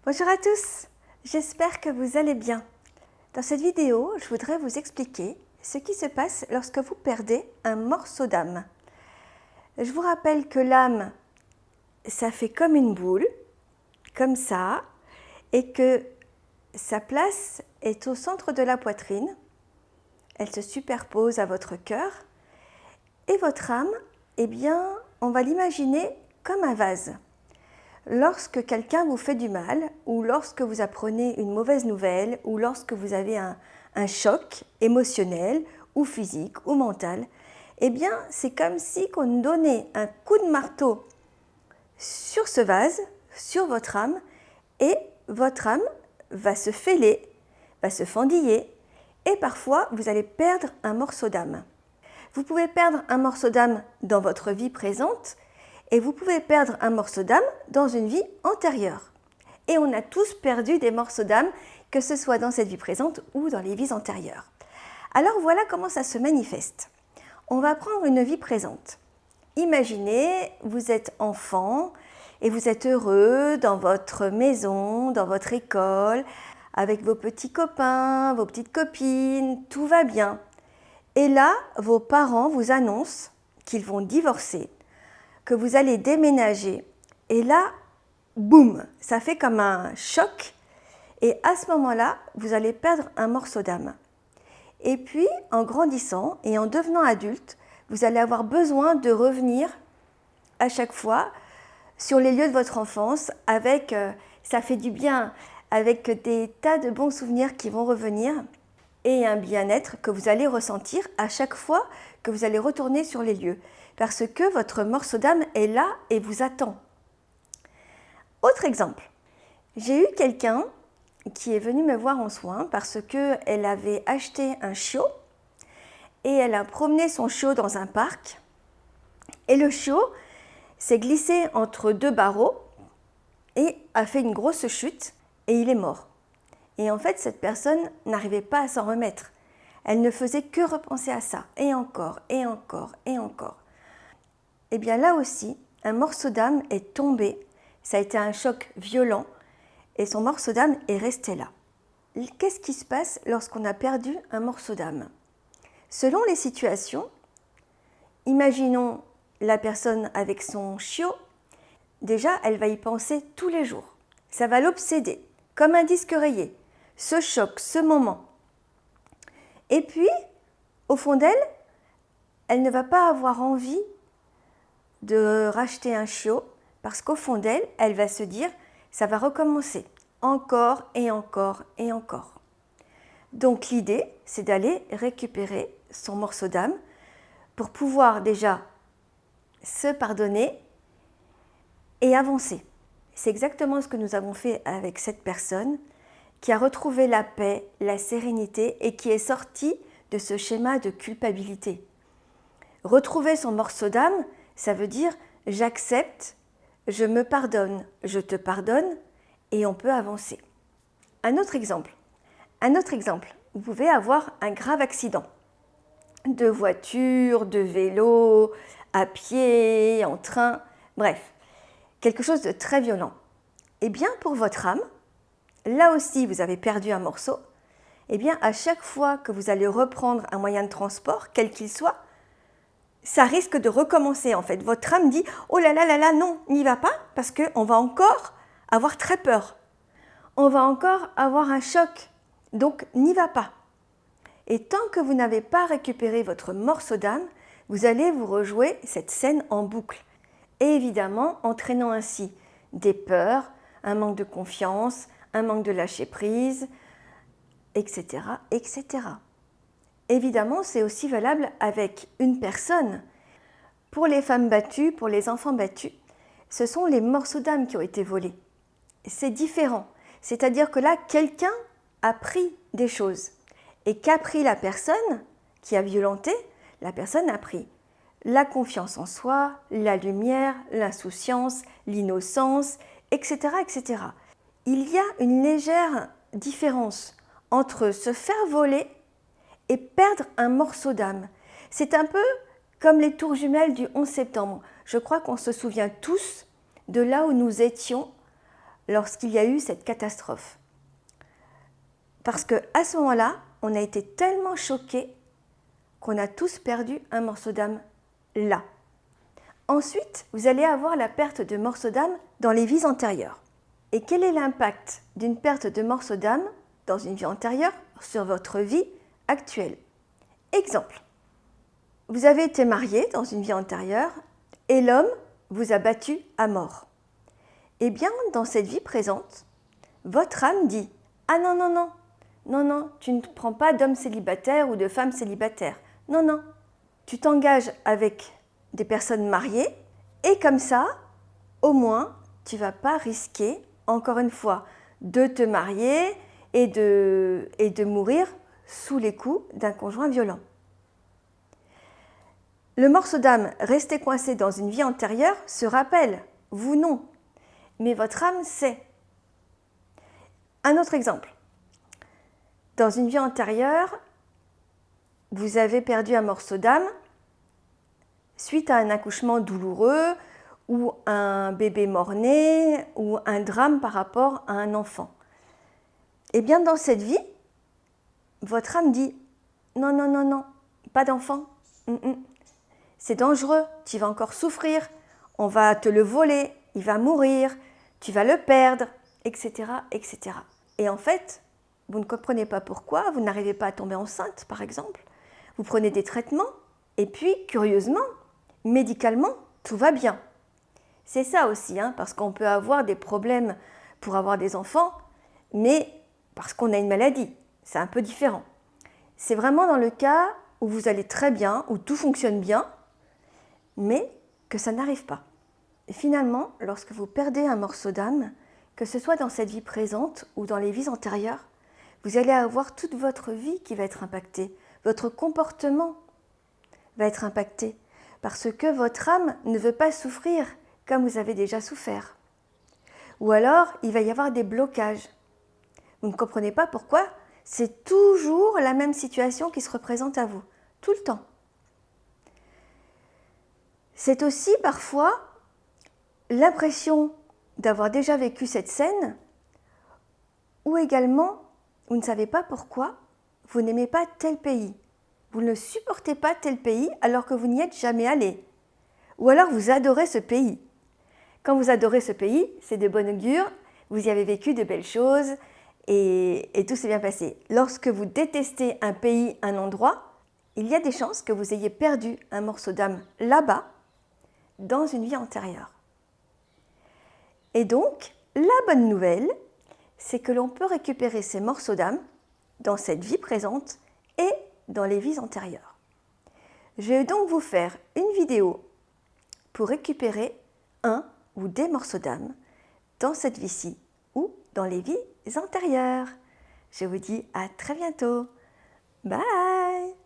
Bonjour à tous, j'espère que vous allez bien. Dans cette vidéo, je voudrais vous expliquer ce qui se passe lorsque vous perdez un morceau d'âme. Je vous rappelle que l'âme, ça fait comme une boule, comme ça, et que sa place est au centre de la poitrine. Elle se superpose à votre cœur. Et votre âme, eh bien, on va l'imaginer comme un vase. Lorsque quelqu'un vous fait du mal, ou lorsque vous apprenez une mauvaise nouvelle, ou lorsque vous avez un choc émotionnel, ou physique, ou mental, eh bien, c'est comme si on donnait un coup de marteau sur ce vase, sur votre âme, et votre âme va se fêler, va se fendiller, et parfois, vous allez perdre un morceau d'âme. Vous pouvez perdre un morceau d'âme dans votre vie présente, et vous pouvez perdre un morceau d'âme dans une vie antérieure. Et on a tous perdu des morceaux d'âme, que ce soit dans cette vie présente ou dans les vies antérieures. Alors voilà comment ça se manifeste. On va prendre une vie présente. Imaginez, vous êtes enfant et vous êtes heureux dans votre maison, dans votre école, avec vos petits copains, vos petites copines, tout va bien. Et là, vos parents vous annoncent qu'ils vont divorcer, que vous allez déménager. Et là, boum, ça fait comme un choc. Et à ce moment-là, vous allez perdre un morceau d'âme. Et puis, en grandissant et en devenant adulte, vous allez avoir besoin de revenir à chaque fois sur les lieux de votre enfance avec, ça fait du bien, avec des tas de bons souvenirs qui vont revenir et un bien-être que vous allez ressentir à chaque fois que vous allez retourner sur les lieux. Parce que votre morceau d'âme est là et vous attend. Autre exemple, j'ai eu quelqu'un qui est venu me voir en soins parce qu'elle avait acheté un chiot et elle a promené son chiot dans un parc et le chiot s'est glissé entre deux barreaux et a fait une grosse chute et il est mort. Et en fait, cette personne n'arrivait pas à s'en remettre. Elle ne faisait que repenser à ça, et encore, et encore, et encore. Eh bien là aussi, un morceau d'âme est tombé, ça a été un choc violent, et son morceau d'âme est resté là. Qu'est-ce qui se passe lorsqu'on a perdu un morceau d'âme? Selon les situations, imaginons la personne avec son chiot, déjà elle va y penser tous les jours. Ça va l'obséder, comme un disque rayé, ce choc, ce moment. Et puis, au fond d'elle, elle ne va pas avoir envie de racheter un chiot parce qu'au fond d'elle, elle va se dire ça va recommencer encore et encore et encore. Donc l'idée, c'est d'aller récupérer son morceau d'âme pour pouvoir déjà se pardonner et avancer. C'est exactement ce que nous avons fait avec cette personne qui a retrouvé la paix, la sérénité et qui est sortie de ce schéma de culpabilité. Retrouver son morceau d'âme, ça veut dire j'accepte, je me pardonne, je te pardonne et on peut avancer. Un autre exemple, vous pouvez avoir un grave accident de voiture, de vélo, à pied, en train, bref, quelque chose de très violent. Eh bien, pour votre âme, là aussi vous avez perdu un morceau, eh bien à chaque fois que vous allez reprendre un moyen de transport, quel qu'il soit, ça risque de recommencer en fait. Votre âme dit « Oh là là là là, non, n'y va pas » parce qu'on va encore avoir très peur. On va encore avoir un choc, donc n'y va pas. Et tant que vous n'avez pas récupéré votre morceau d'âme, vous allez vous rejouer cette scène en boucle. Et évidemment, entraînant ainsi des peurs, un manque de confiance, un manque de lâcher prise, etc., etc. Évidemment, c'est aussi valable avec une personne. Pour les femmes battues, pour les enfants battus, ce sont les morceaux d'âme qui ont été volés. C'est différent. C'est-à-dire que là, quelqu'un a pris des choses. Et qu'a pris la personne qui a violenté? La personne a pris la confiance en soi, la lumière, l'insouciance, l'innocence, etc., etc. Il y a une légère différence entre se faire voler et perdre un morceau d'âme. C'est un peu comme les tours jumelles du 11 septembre. Je crois qu'on se souvient tous de là où nous étions lorsqu'il y a eu cette catastrophe. Parce qu'à ce moment-là, on a été tellement choqués qu'on a tous perdu un morceau d'âme là. Ensuite, vous allez avoir la perte de morceaux d'âme dans les vies antérieures. Et quel est l'impact d'une perte de morceaux d'âme dans une vie antérieure sur votre vie actuelle? Exemple, vous avez été marié dans une vie antérieure et l'homme vous a battu à mort. Eh bien, dans cette vie présente, votre âme dit « Ah non, non, non, non, non, tu ne prends pas d'homme célibataire ou de femme célibataire. Non, non, tu t'engages avec des personnes mariées et comme ça, au moins, tu ne vas pas risquer, encore une fois, de te marier et de mourir sous les coups d'un conjoint violent. » Le morceau d'âme resté coincé dans une vie antérieure se rappelle, vous non, mais votre âme sait. Un autre exemple. Dans une vie antérieure, vous avez perdu un morceau d'âme suite à un accouchement douloureux ou un bébé mort-né ou un drame par rapport à un enfant. Eh bien, dans cette vie, votre âme dit « Non, non, non, non, pas d'enfant. C'est dangereux, tu vas encore souffrir, on va te le voler, il va mourir, tu vas le perdre, etc., etc. » Et en fait, vous ne comprenez pas pourquoi, vous n'arrivez pas à tomber enceinte, par exemple. Vous prenez des traitements et puis, curieusement, médicalement, tout va bien. C'est ça aussi, parce qu'on peut avoir des problèmes pour avoir des enfants, mais parce qu'on a une maladie. C'est un peu différent. C'est vraiment dans le cas où vous allez très bien, où tout fonctionne bien, mais que ça n'arrive pas. Et finalement, lorsque vous perdez un morceau d'âme, que ce soit dans cette vie présente ou dans les vies antérieures, vous allez avoir toute votre vie qui va être impactée. Votre comportement va être impacté parce que votre âme ne veut pas souffrir comme vous avez déjà souffert. Ou alors, il va y avoir des blocages. Vous ne comprenez pas pourquoi, c'est toujours la même situation qui se représente à vous, tout le temps. C'est aussi parfois l'impression d'avoir déjà vécu cette scène ou également, vous ne savez pas pourquoi, vous n'aimez pas tel pays. Vous ne supportez pas tel pays alors que vous n'y êtes jamais allé. Ou alors vous adorez ce pays. Quand vous adorez ce pays, c'est de bon augure, vous y avez vécu de belles choses et tout s'est bien passé. Lorsque vous détestez un pays, un endroit, il y a des chances que vous ayez perdu un morceau d'âme là-bas, dans une vie antérieure. Et donc, la bonne nouvelle, c'est que l'on peut récupérer ces morceaux d'âme dans cette vie présente et dans les vies antérieures. Je vais donc vous faire une vidéo pour récupérer un ou des morceaux d'âme dans cette vie-ci ou dans les vies antérieures. Je vous dis à très bientôt. Bye!